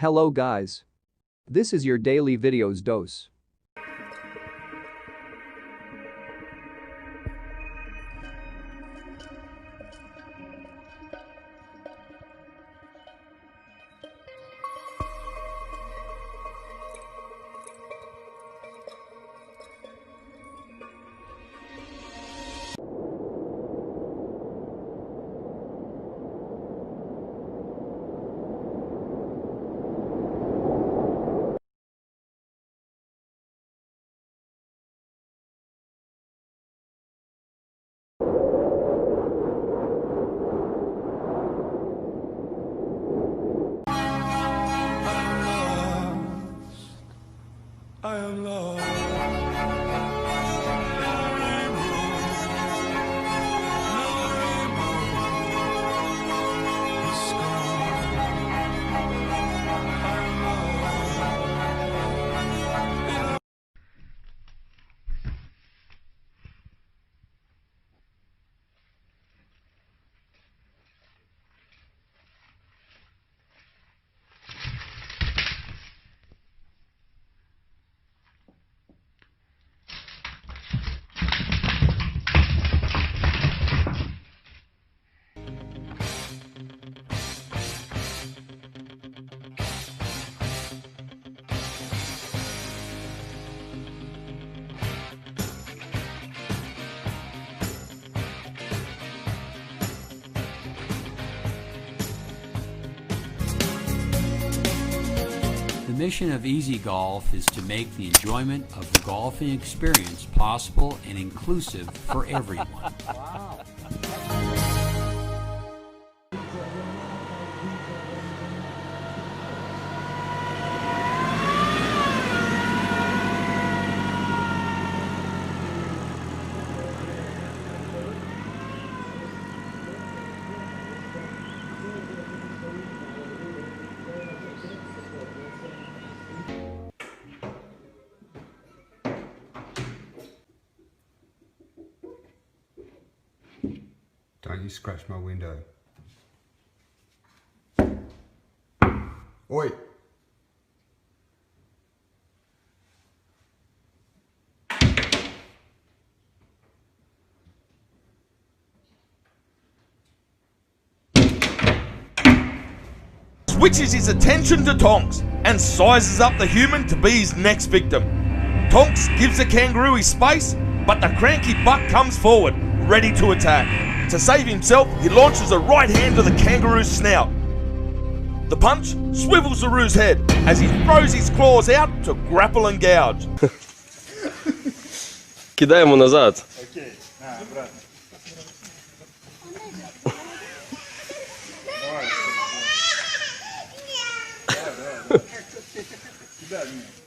Hello guys. This is your daily videos dose. I am lost. The mission of Easy Golf is to make the enjoyment of the golfing experience possible and inclusive for everyone. Wow. Don't you scratch my window. Oi! Switches his attention to Tonks and sizes up the human to be his next victim. Tonks gives the kangaroo his space, but the cranky buck comes forward, ready to attack. To save himself, he launches a right hand to the kangaroo's snout. The punch swivels the roo's head as he throws his claws out to grapple and gouge. Кидай ему назад. Окей, обратно. Давай. Давай. Кидай мне.